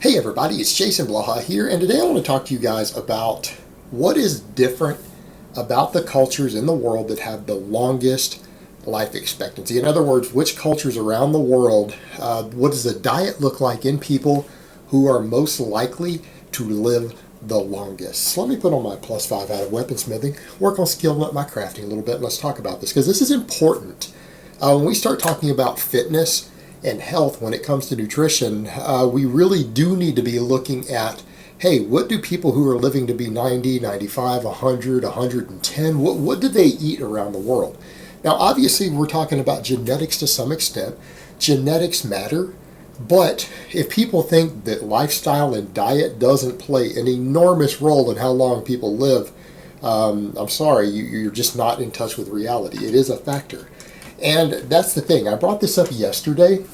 Hey everybody, it's Jason Blaha here, and today I want to talk to you guys about what is different about the cultures in the world that have the longest life expectancy. In other words, which cultures around the world, what does the diet look like in people who are most likely to live the longest? So let me put on my +5 out of weaponsmithing, work on scaling up my crafting a little bit, and let's talk about this, because this is important. When we start talking about fitness and health when it comes to nutrition, we really do need to be looking at, hey, what do people who are living to be 90, 95, 100, 110, what do they eat around the world? Now, obviously, we're talking about genetics to some extent. Genetics matter, but if people think that lifestyle and diet doesn't play an enormous role in how long people live, I'm sorry, you're just not in touch with reality. It is a factor. And that's the thing. I brought this up yesterday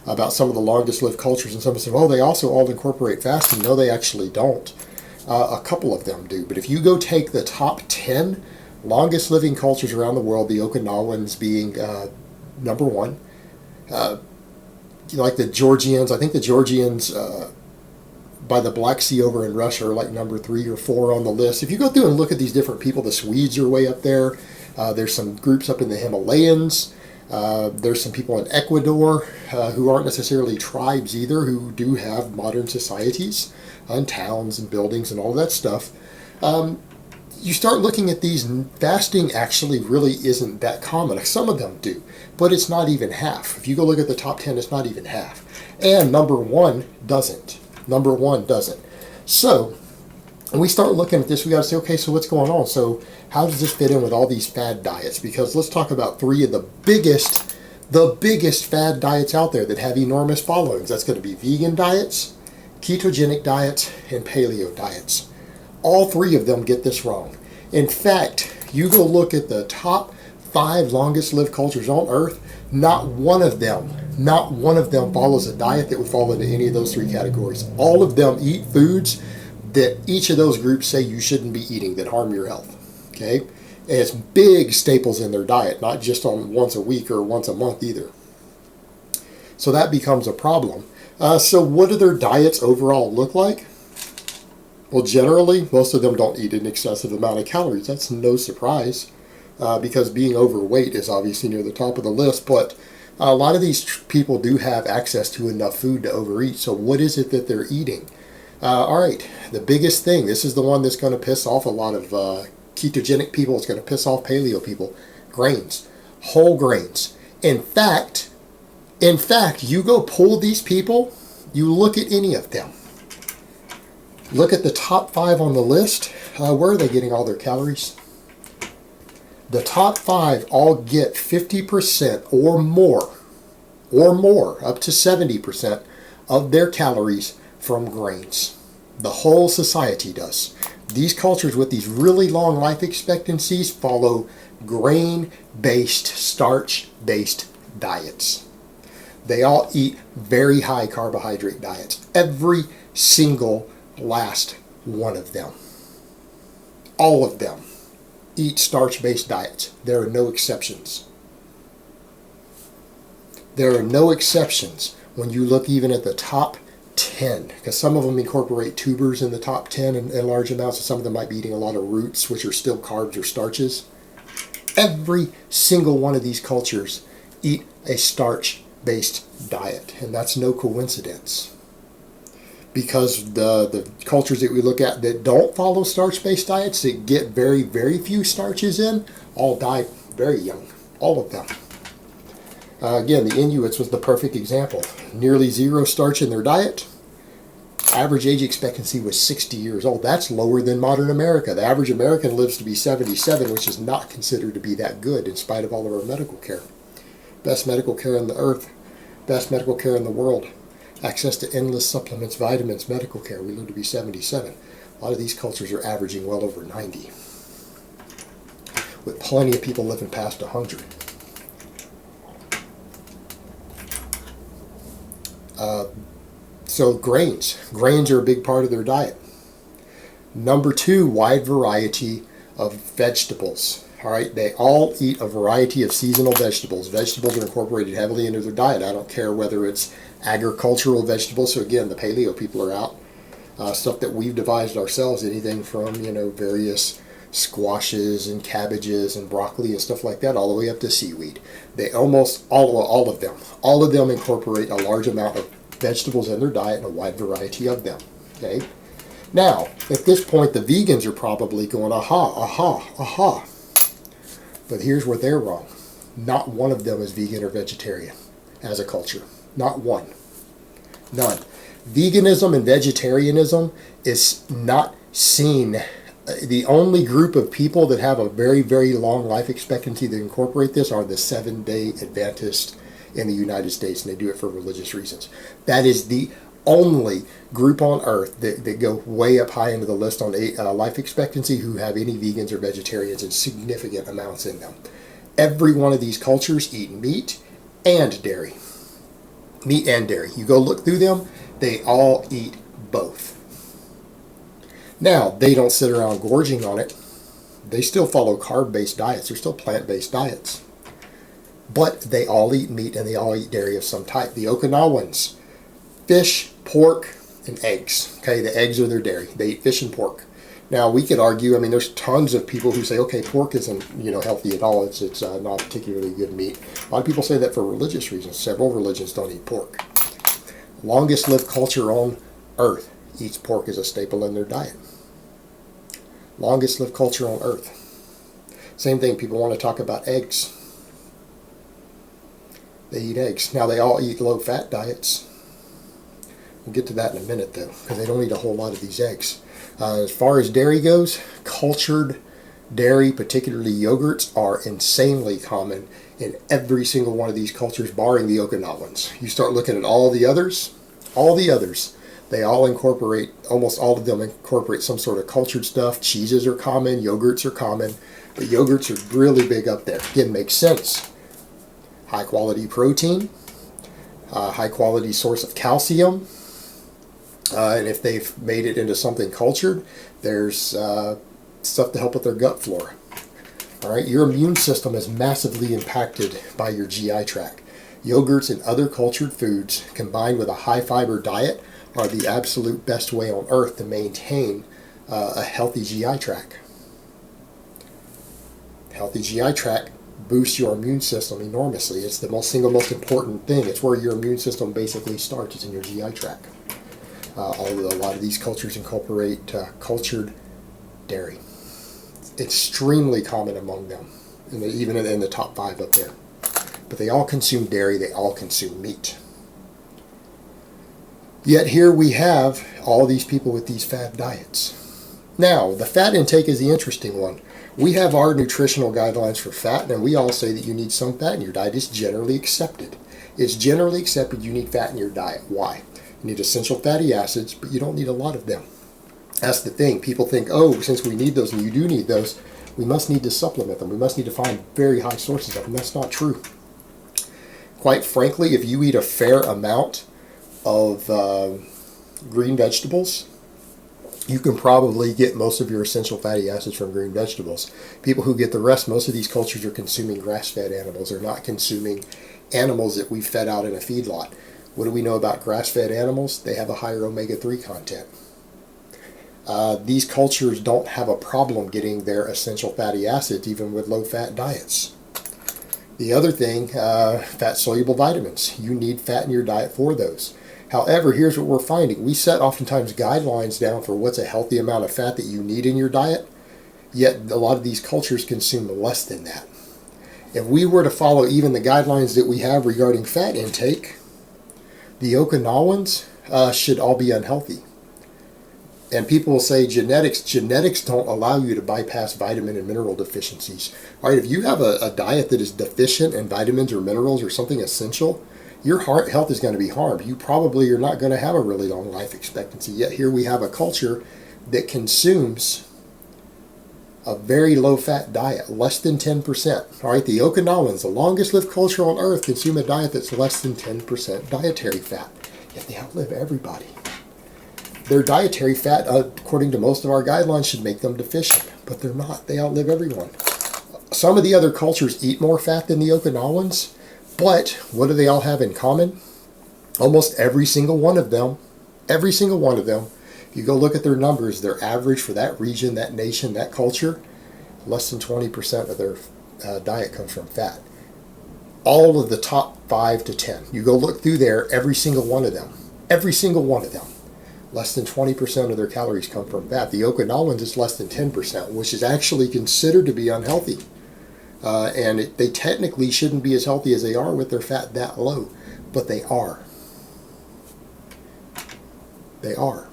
about some of the longest lived cultures, and someone said, well, they also all incorporate fasting. No, they actually don't. A couple of them do. But if you go take the top 10 longest living cultures around the world, the Okinawans being number one, like the Georgians, I think the Georgians by the Black Sea over in Russia are like number 3 or 4 on the list. If you go through and look at these different people, the Swedes are way up there. There's some groups up in the Himalayas. There's some people in Ecuador who aren't necessarily tribes either, who do have modern societies and towns and buildings and all that stuff. You start looking at these, fasting actually really isn't that common. Some of them do, but it's not even half. If you go look at the top 10, it's not even half. And number one doesn't. So when we start looking at this, we got to say, okay, so what's going on? So how does this fit in with all these fad diets? Because let's talk about 3 of the biggest fad diets out there that have enormous followings. That's going to be vegan diets, ketogenic diets, and paleo diets. All 3 of them get this wrong. In fact, you go look at the top 5 longest lived cultures on earth, not one of them follows a diet that would fall into any of those 3 categories. All of them eat foods that each of those groups say you shouldn't be eating that harm your health. Okay? And it's big staples in their diet, not just on once a week or once a month either. So that becomes a problem. So what do their diets overall look like? Well, generally, most of them don't eat an excessive amount of calories. That's no surprise, because being overweight is obviously near the top of the list, but a lot of these people do have access to enough food to overeat. So what is it that they're eating? All right, the biggest thing, this is the one that's going to piss off a lot of ketogenic people. It's going to piss off paleo people. Grains, whole grains. In fact, you go pull these people, you look at any of them. Look at the top 5 on the list. Where are they getting all their calories? The top 5 all get 50% or more, up to 70% of their calories from grains. The whole society does. These cultures with these really long life expectancies follow grain-based, starch-based diets. They all eat very high carbohydrate diets. Every single last one of them. All of them eat starch-based diets. There are no exceptions. There are no exceptions when you look even at the top 10, because some of them incorporate tubers in the top 10 in large amounts, and some of them might be eating a lot of roots, which are still carbs or starches. Every single one of these cultures eat a starch-based diet, and that's no coincidence. Because the cultures that we look at that don't follow starch-based diets, that get very, very few starches in, all die very young. All of them. Again, the Inuits was the perfect example. Nearly 0 starch in their diet. Average age expectancy was 60 years old. That's lower than modern America. The average American lives to be 77, which is not considered to be that good in spite of all of our medical care. Best medical care on the earth. Best medical care in the world. Access to endless supplements, vitamins, medical care. We live to be 77. A lot of these cultures are averaging well over 90. With plenty of people living past 100. So grains. Grains are a big part of their diet. Number 2, wide variety of vegetables. All right, they all eat a variety of seasonal vegetables. Vegetables are incorporated heavily into their diet. I don't care whether it's agricultural vegetables. So again, the paleo people are out. Stuff that we've devised ourselves, anything from, various squashes and cabbages and broccoli and stuff like that, all the way up to seaweed. They almost, all of them incorporate a large amount of vegetables in their diet and a wide variety of them. Okay? Now, at this point, the vegans are probably going, aha, aha, aha. But here's where they're wrong. Not one of them is vegan or vegetarian as a culture. Not one. None. Veganism and vegetarianism is not seen. The only group of people that have a very, very long life expectancy that incorporate this are the Seventh-day Adventists in the United States, and they do it for religious reasons. That is the only group on earth that go way up high into the list on life expectancy who have any vegans or vegetarians in significant amounts in them. Every one of these cultures eat meat and dairy. Meat and dairy. You go look through them, they all eat both. Now, they don't sit around gorging on it. They still follow carb-based diets. They're still plant-based diets. But they all eat meat and they all eat dairy of some type. The Okinawans, fish, pork, and eggs. Okay, the eggs are their dairy. They eat fish and pork. Now, we could argue, there's tons of people who say, okay, pork isn't, healthy at all. It's not particularly good meat. A lot of people say that for religious reasons. Several religions don't eat pork. Longest lived culture on earth eats pork as a staple in their diet. Longest lived culture on earth. Same thing, people want to talk about eggs. They eat eggs. Now, they all eat low-fat diets. We'll get to that in a minute, though, because they don't eat a whole lot of these eggs. As far as dairy goes, cultured dairy, particularly yogurts, are insanely common in every single one of these cultures, barring the Okinawans. You start looking at all the others, they all incorporate, almost all of them incorporate some sort of cultured stuff. Cheeses are common, yogurts are common, but yogurts are really big up there. Again, makes sense. High quality protein, high quality source of calcium, and if they've made it into something cultured, there's stuff to help with their gut flora. All right, your immune system is massively impacted by your GI tract. Yogurts and other cultured foods combined with a high fiber diet are the absolute best way on earth to maintain a healthy GI tract. Healthy GI tract boosts your immune system enormously. It's the single most important thing. It's where your immune system basically starts. It's in your GI tract. A lot of these cultures incorporate cultured dairy. It's extremely common among them, and even in the top 5 up there. But they all consume dairy. They all consume meat. Yet here we have all these people with these fad diets. Now, the fat intake is the interesting one. We have our nutritional guidelines for fat, and we all say that you need some fat in your diet. It's generally accepted. It's generally accepted you need fat in your diet. Why? You need essential fatty acids, but you don't need a lot of them. That's the thing. People think, oh, since we need those, and you do need those, we must need to supplement them. We must need to find very high sources of them. That's not true. Quite frankly, if you eat a fair amount of green vegetables, you can probably get most of your essential fatty acids from green vegetables. People who get the rest, most of these cultures are consuming grass-fed animals. They're not consuming animals that we fed out in a feedlot. What do we know about grass-fed animals? They have a higher omega-3 content. These cultures don't have a problem getting their essential fatty acids even with low-fat diets. The other thing, fat-soluble vitamins. You need fat in your diet for those. However, here's what we're finding. We set oftentimes guidelines down for what's a healthy amount of fat that you need in your diet, yet a lot of these cultures consume less than that. If we were to follow even the guidelines that we have regarding fat intake, the Okinawans should all be unhealthy. And people will say genetics don't allow you to bypass vitamin and mineral deficiencies. All right, if you have a diet that is deficient in vitamins or minerals or something essential, your heart health is going to be harmed. You probably are not going to have a really long life expectancy. Yet here we have a culture that consumes a very low-fat diet, less than 10%. All right, the Okinawans, the longest-lived culture on earth, consume a diet that's less than 10% dietary fat. Yet they outlive everybody. Their dietary fat, according to most of our guidelines, should make them deficient, but they're not. They outlive everyone. Some of the other cultures eat more fat than the Okinawans, but what do they all have in common? Almost every single one of them, if you go look at their numbers, their average for that region, that nation, that culture, less than 20% of their diet comes from fat. All of the top 5 to 10, you go look through there, every single one of them, less than 20% of their calories come from fat. The Okinawans is less than 10%, which is actually considered to be unhealthy. They technically shouldn't be as healthy as they are with their fat that low, but they are. They are.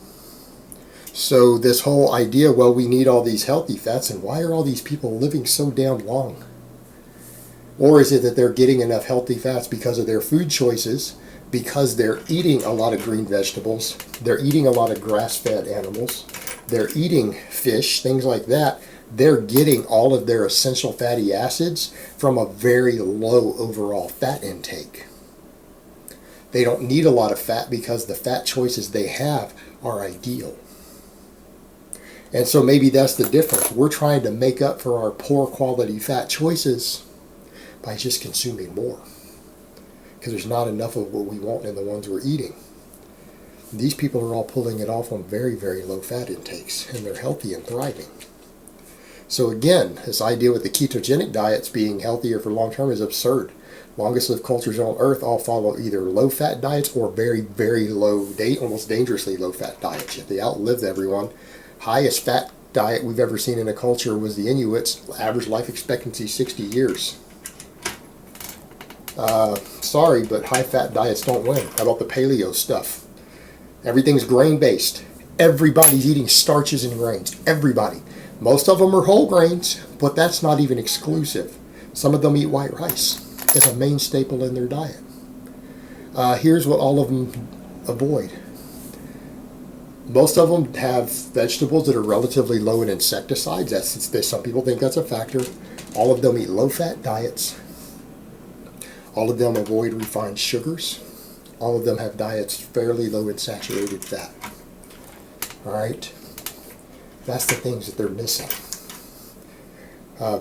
So this whole idea, well, we need all these healthy fats, and why are all these people living so damn long? Or is it that they're getting enough healthy fats because of their food choices, because they're eating a lot of green vegetables, they're eating a lot of grass-fed animals, they're eating fish, things like that. They're getting all of their essential fatty acids from a very low overall fat intake. They don't need a lot of fat because the fat choices they have are ideal. And so maybe that's the difference. We're trying to make up for our poor quality fat choices by just consuming more, because there's not enough of what we want in the ones we're eating. These people are all pulling it off on very, very low fat intakes, and they're healthy and thriving. So again, this idea with the ketogenic diets being healthier for long term is absurd. Longest lived cultures on earth all follow either low fat diets or very, very low, almost dangerously low fat diets. Yet they outlived everyone. Highest fat diet we've ever seen in a culture was the Inuits. Average life expectancy 60 years. Sorry, but high fat diets don't win. How about the paleo stuff? Everything's grain based. Everybody's eating starches and grains. Everybody. Most of them are whole grains, but that's not even exclusive. Some of them eat white rice as a main staple in their diet. Here's what all of them avoid. Most of them have vegetables that are relatively low in insecticides. Some people think that's a factor. All of them eat low-fat diets. All of them avoid refined sugars. All of them have diets fairly low in saturated fat. All right? That's the things that they're missing.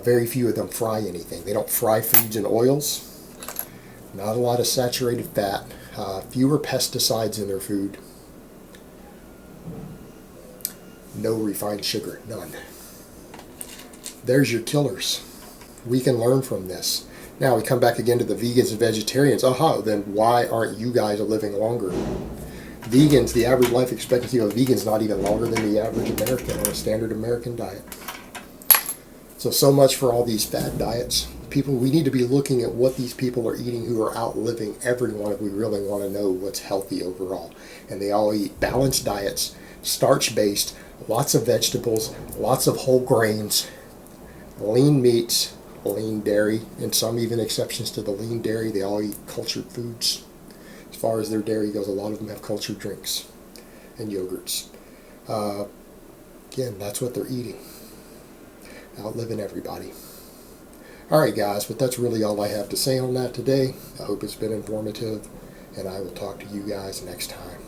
Very few of them fry anything. They don't fry foods and oils. Not a lot of saturated fat. Fewer pesticides in their food. No refined sugar. None. There's your killers. We can learn from this. Now we come back again to the vegans and vegetarians. Then why aren't you guys living longer? Vegans, the average life expectancy of a vegan is not even longer than the average American on a standard American diet. So much for all these fad diets. We need to be looking at what these people are eating who are outliving everyone if we really want to know what's healthy overall. And they all eat balanced diets, starch-based, lots of vegetables, lots of whole grains, lean meats, lean dairy, and some even exceptions to the lean dairy. They all eat cultured foods. As far as their dairy goes, a lot of them have cultured drinks and yogurts. Again, that's what they're eating. Outliving everybody. Alright guys, but that's really all I have to say on that today. I hope it's been informative, and I will talk to you guys next time.